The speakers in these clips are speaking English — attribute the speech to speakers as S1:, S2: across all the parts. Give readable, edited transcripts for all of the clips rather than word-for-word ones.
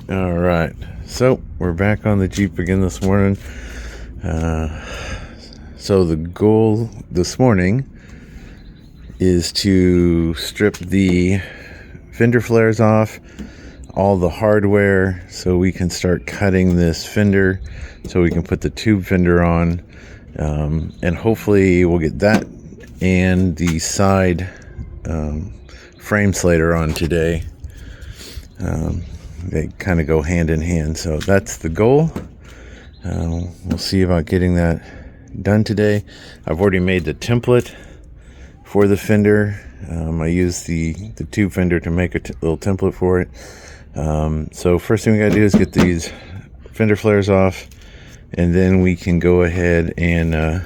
S1: All right, so we're back on the Jeep again this morning. So the goal this morning is to strip the fender flares off, all the hardware, so we can start cutting this fender so we can put the tube fender on, and hopefully we'll get that and the side frame slater on today. They kind of go hand in hand, so that's the goal. We'll see about getting that done today. I've already made the template for the fender. I used the tube fender to make a little template for it. So first thing we gotta do is get these fender flares off, and then we can go ahead and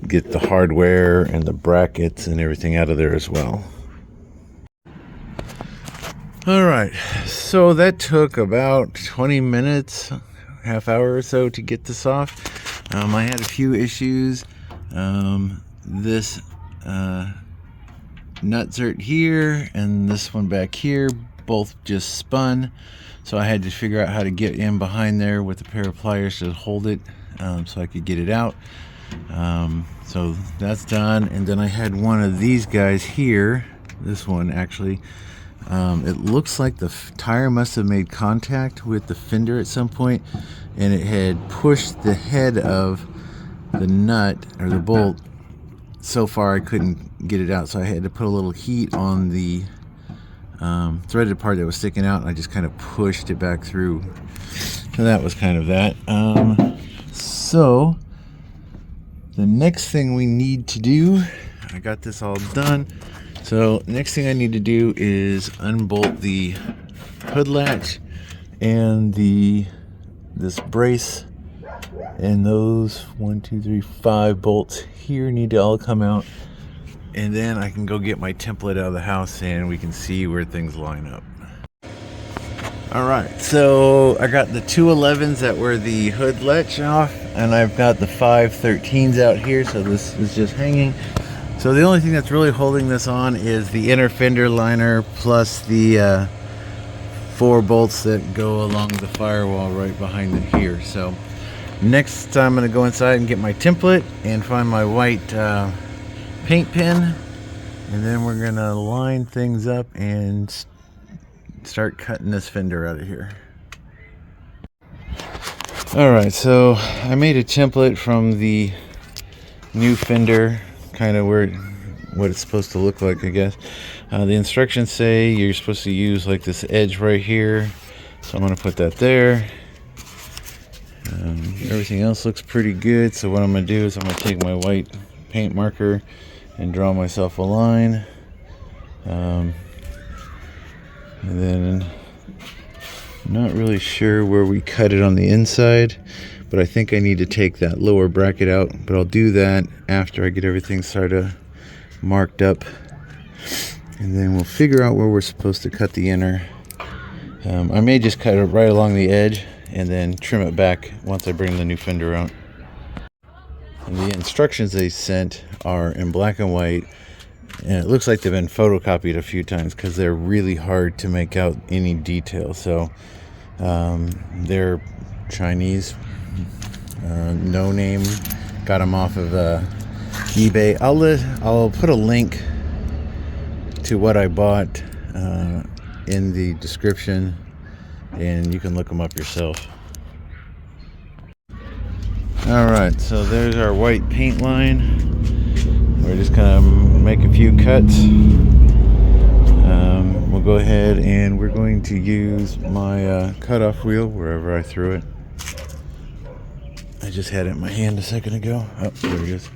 S1: get the hardware and the brackets and everything out of there as well. All right, so that took about 20 minutes, half hour or so to get this off. I had a few issues. This nutsert here and this one back here both just spun, so I had to figure out how to get in behind there with a pair of pliers to hold it, so I could get it out. So that's done. And then I had one of these guys here, this one actually. It looks like the tire must have made contact with the fender at some point, and it had pushed the head of the nut or the bolt so far I couldn't get it out, so I had to put a little heat on the threaded part that was sticking out, and I just kind of pushed it back through. So that was kind of that. So the next thing we need to do, I got this all done. So next thing I need to do is unbolt the hood latch and this brace, and those 5 bolts here need to all come out, and then I can go get my template out of the house and we can see where things line up. All right, so I got the 211s that were the hood latch off, and I've got the 513s out here, so this is just hanging. So the only thing that's really holding this on is the inner fender liner plus the 4 bolts that go along the firewall right behind it here. So next I'm going to go inside and get my template and find my white paint pen, and then we're going to line things up and start cutting this fender out of here. Alright, so I made a template from the new fender, kind of what it's supposed to look like, I guess. The instructions say you're supposed to use like this edge right here, so I'm going to put that there. Everything else looks pretty good, so what I'm going to do is I'm going to take my white paint marker and draw myself a line, and then I'm not really sure where we cut it on the inside, but I think I need to take that lower bracket out, but I'll do that after I get everything sort of marked up, and then we'll figure out where we're supposed to cut the inner. I may just cut it right along the edge and then trim it back once I bring the new fender out. And the instructions they sent are in black and white, and it looks like they've been photocopied a few times because they're really hard to make out any detail. So they're Chinese, no name, got them off of eBay. I'll put a link to what I bought in the description, and you can look them up yourself. Alright, so there's our white paint line. We're just gonna make a few cuts. We'll go ahead and we're going to use my cutoff wheel wherever I threw it. I just had it in my hand a second ago. Oh, there it is.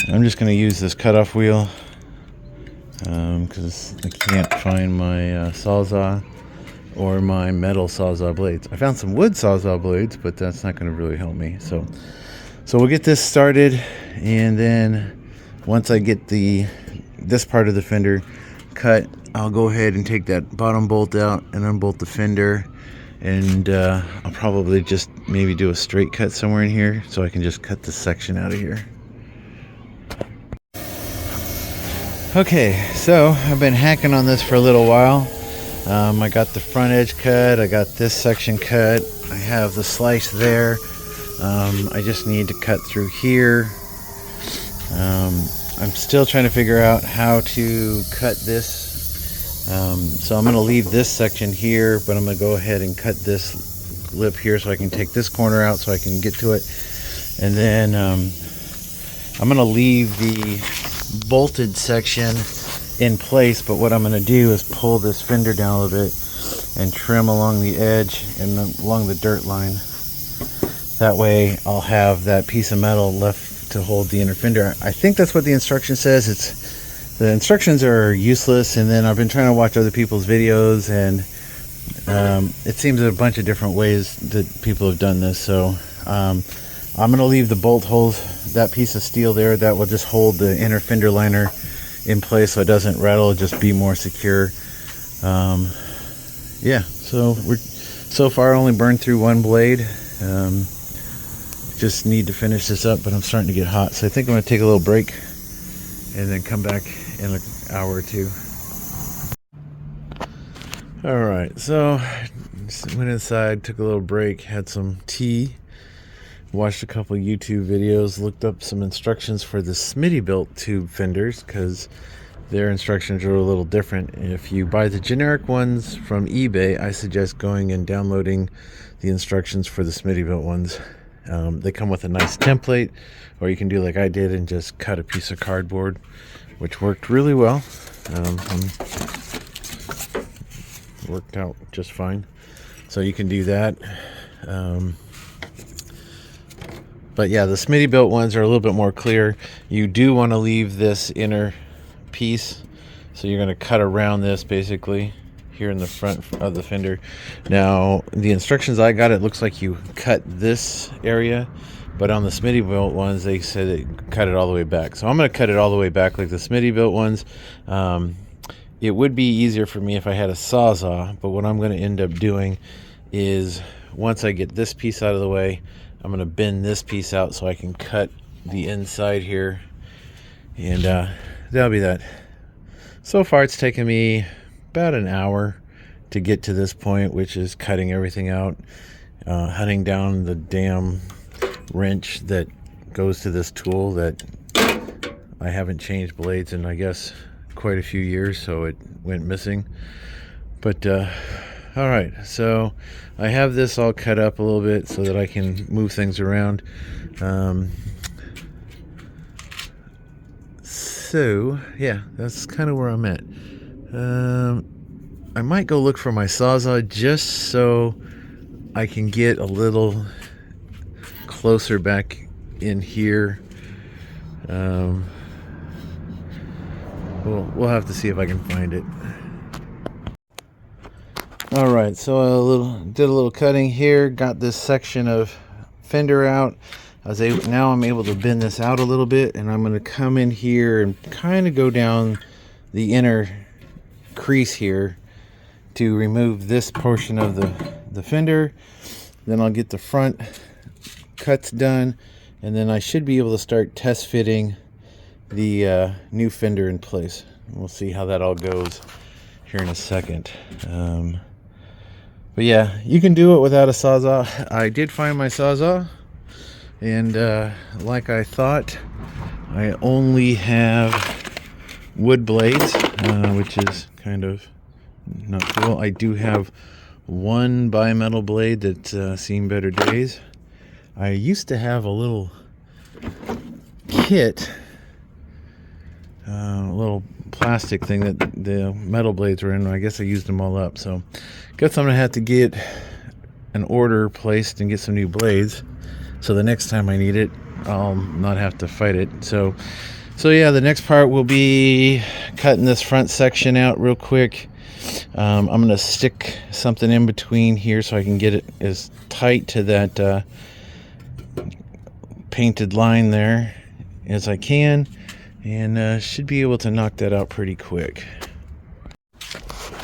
S1: I'm just going to use this cutoff wheel because I can't find my Sawzall or my metal Sawzall blades. I found some wood Sawzall blades, but that's not going to really help me. So we'll get this started, and then once I get this part of the fender cut, I'll go ahead and take that bottom bolt out and unbolt the fender, and I'll probably just maybe do a straight cut somewhere in here so I can just cut this section out of here. Okay, so I've been hacking on this for a little while. I got the front edge cut, I got this section cut, I have the slice there. I just need to cut through here. I'm still trying to figure out how to cut this. So I'm going to leave this section here, but I'm going to go ahead and cut this lip here so I can take this corner out so I can get to it. And then I'm going to leave the bolted section in place, but what I'm going to do is pull this fender down a little bit and trim along the edge and along the dirt line. That way I'll have that piece of metal left to hold the inner fender. I think that's what the instruction says. The instructions are useless, and then I've been trying to watch other people's videos, and it seems a bunch of different ways that people have done this. So I'm going to leave the bolt holes, that piece of steel there, that will just hold the inner fender liner in place so it doesn't rattle, just be more secure. Yeah, so we're so far only burned through one blade. Just need to finish this up, but I'm starting to get hot, so I think I'm going to take a little break and then come back in an hour or two. Alright, so went inside, took a little break, had some tea, watched a couple YouTube videos, looked up some instructions for the Smittybilt tube fenders, because their instructions are a little different. If you buy the generic ones from eBay, I suggest going and downloading the instructions for the Smittybilt ones. They come with a nice template, or you can do like I did and just cut a piece of cardboard, which worked really well. Worked out just fine. So you can do that. But yeah, the Smittybilt ones are a little bit more clear. You do want to leave this inner piece, so you're going to cut around this basically here in the front of the fender. Now the instructions I got, it looks like you cut this area, but on the Smittybilt ones they said it cut it all the way back. So I'm going to cut it all the way back like the Smittybilt ones. It would be easier for me if I had a Sawzall, but what I'm going to end up doing is, once I get this piece out of the way, I'm going to bend this piece out so I can cut the inside here, and that'll be that. So far it's taken me about an hour to get to this point, which is cutting everything out, hunting down the damn wrench that goes to this tool that I haven't changed blades in, I guess, quite a few years, so it went missing. But all right, so I have this all cut up a little bit so that I can move things around. So yeah, that's kind of where I'm at. I might go look for my Sawzall just so I can get a little closer back in here. We'll have to see if I can find it. Alright, so did a little cutting here, got this section of fender out. Now I'm able to bend this out a little bit, and I'm going to come in here and kind of go down the inner crease here to remove this portion of the fender. Then I'll get the front cuts done, and then I should be able to start test fitting the new fender in place. We'll see how that all goes here in a second. But yeah, you can do it without a Sawzall. I did find my Sawzall, and like I thought, I only have wood blades, which is kind of not cool. I do have one bimetal blade that's seen better days. I used to have a little kit, a little plastic thing that the metal blades were in. I guess I used them all up, so guess I'm gonna have to get an order placed and get some new blades, so the next time I need it I'll not have to fight it. So yeah, the next part will be cutting this front section out real quick. I'm gonna stick something in between here so I can get it as tight to that painted line there as I can, and should be able to knock that out pretty quick.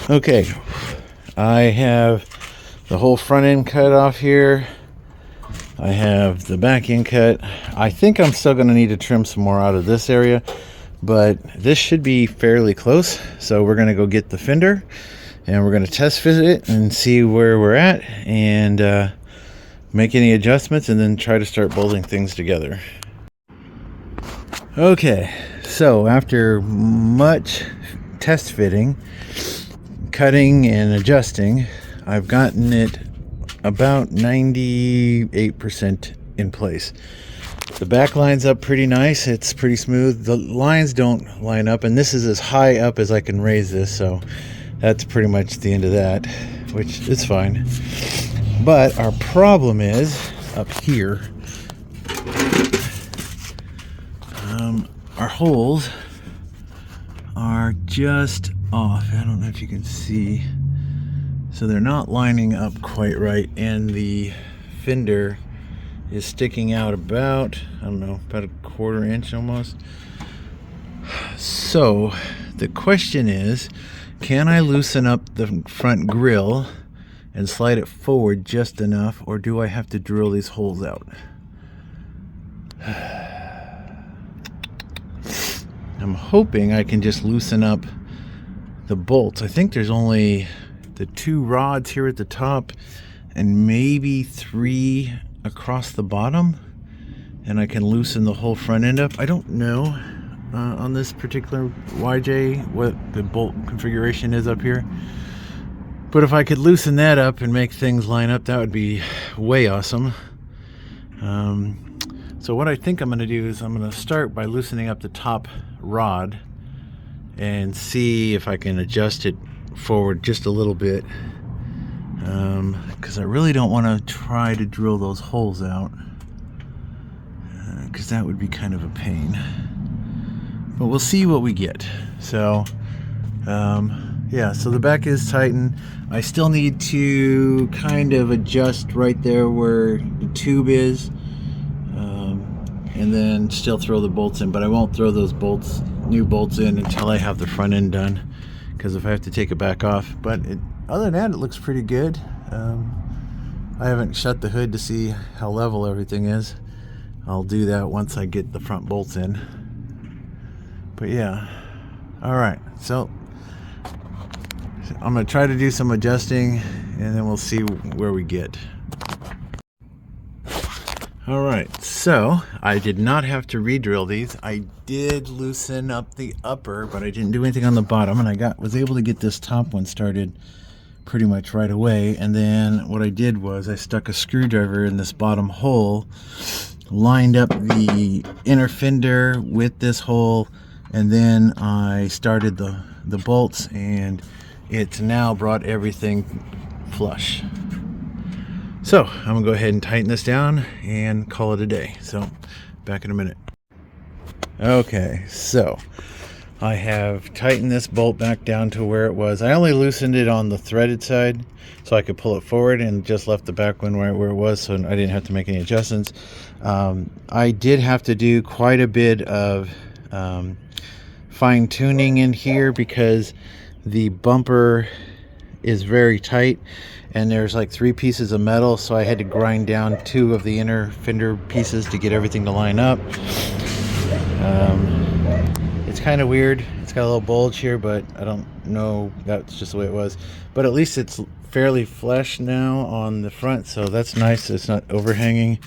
S1: Okay, I have the whole front end cut off here. I have the back end cut. I think I'm still going to need to trim some more out of this area, but this should be fairly close. So we're going to go get the fender, and we're going to test fit it and see where we're at, and make any adjustments, and then try to start bolting things together. Okay, so after much test fitting, cutting and adjusting, I've gotten it about 98% in place. The back lines up pretty nice. It's pretty smooth. The lines don't line up, and this is as high up as I can raise this, so that's pretty much the end of that, which is fine. But our problem is up here. Our holes are just off. I don't know if you can see. So they're not lining up quite right, and the fender is sticking out about, I don't know, about a 1/4 inch almost. So the question is, can I loosen up the front grill and slide it forward just enough, or do I have to drill these holes out? I'm hoping I can just loosen up the bolts. I think there's only the 2 rods here at the top and maybe 3 across the bottom, and I can loosen the whole front end up. I don't know on this particular YJ what the bolt configuration is up here, but if I could loosen that up and make things line up, that would be way awesome. So what I think I'm going to do is I'm going to start by loosening up the top rod and see if I can adjust it forward just a little bit, because I really don't want to try to drill those holes out, because that would be kind of a pain. But we'll see what we get. So yeah, so the back is tightened. I still need to kind of adjust right there where the tube is, and then still throw the bolts in, but I won't throw those bolts, new bolts in, until I have the front end done, because if I have to take it back off. But other than that, it looks pretty good. I haven't shut the hood to see how level everything is. I'll do that once I get the front bolts in. But yeah, all right, so I'm gonna try to do some adjusting, and then we'll see where we get. All right, so I did not have to re-drill these. I did loosen up the upper, but I didn't do anything on the bottom, and I was able to get this top one started pretty much right away. And then what I did was I stuck a screwdriver in this bottom hole, lined up the inner fender with this hole, and then I started the bolts, and it's now brought everything flush. So I'm gonna go ahead and tighten this down and call it a day. So back in a minute. Okay, so I have tightened this bolt back down to where it was. I only loosened it on the threaded side so I could pull it forward, and just left the back one right where it was, so I didn't have to make any adjustments. I did have to do quite a bit of fine tuning in here, because the bumper is very tight, and there's like 3 pieces of metal, so I had to grind down 2 of the inner fender pieces to get everything to line up. It's kind of weird. It's got a little bulge here, but I don't know, that's just the way it was. But at least it's fairly flush now on the front, so that's nice. It's not overhanging.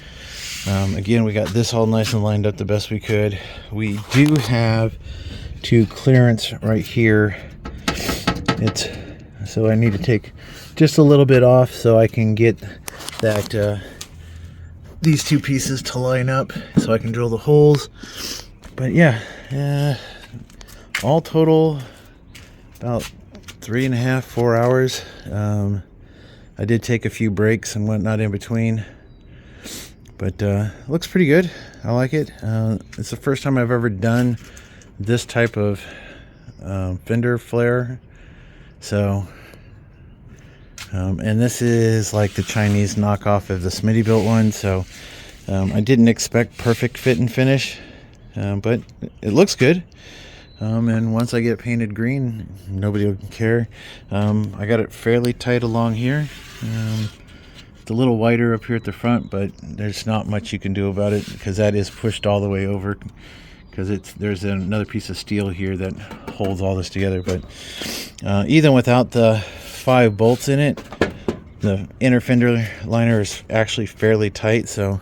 S1: Again, we got this all nice and lined up the best we could. We do have 2 clearance right here. So I need to take just a little bit off so I can get that these 2 pieces to line up, so I can drill the holes. But yeah, all total about 3.5, 4 hours. I did take a few breaks and whatnot in between, but looks pretty good. I like it. It's the first time I've ever done this type of fender flare. So and this is like the Chinese knockoff of the Smitty built one, so I didn't expect perfect fit and finish, but it looks good. And once I get painted green, nobody will care. I got it fairly tight along here. It's a little wider up here at the front, but there's not much you can do about it, because that is pushed all the way over, because there's another piece of steel here that holds all this together. But even without the 5 bolts in it, the inner fender liner is actually fairly tight. So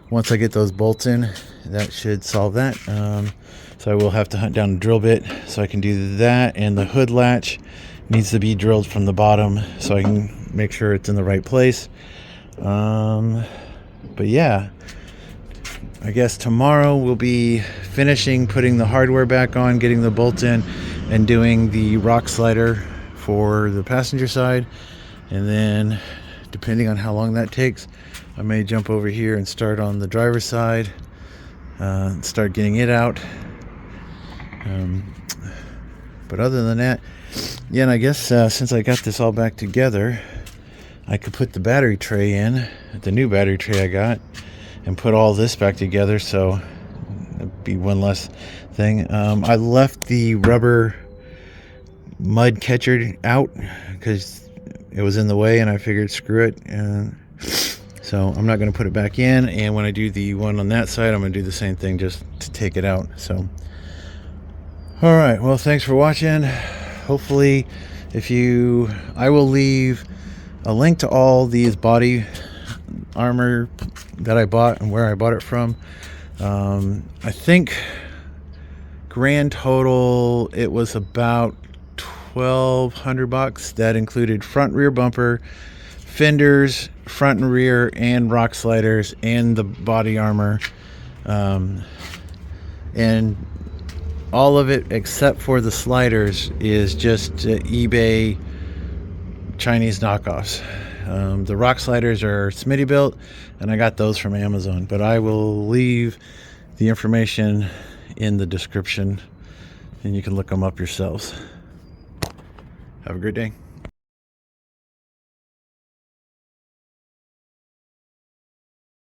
S1: once I get those bolts in, that should solve that. So I will have to hunt down a drill bit so I can do that, and the hood latch needs to be drilled from the bottom so I can make sure it's in the right place. But yeah, I guess tomorrow we'll be finishing putting the hardware back on, getting the bolts in, and doing the rock slider for the passenger side. And then depending on how long that takes, I may jump over here and start on the driver's side, start getting it out. But other than that, yeah, and I guess since I got this all back together, I could put the battery tray in, the new battery tray I got, and put all this back together, so it'd be one less thing. I left the rubber mud catcher out because it was in the way, and I figured screw it. So I'm not going to put it back in, and when I do the one on that side, I'm going to do the same thing just to take it out. So alright, well, thanks for watching. Hopefully, I will leave a link to all these body armor that I bought and where I bought it from. I think grand total it was about $1,200. That included front rear bumper, fenders, front and rear, and rock sliders, and the body armor, and all of it except for the sliders is just eBay Chinese knockoffs. The rock sliders are Smitty built, and I got those from Amazon, but I will leave the information in the description and you can look them up yourselves. Have a great day.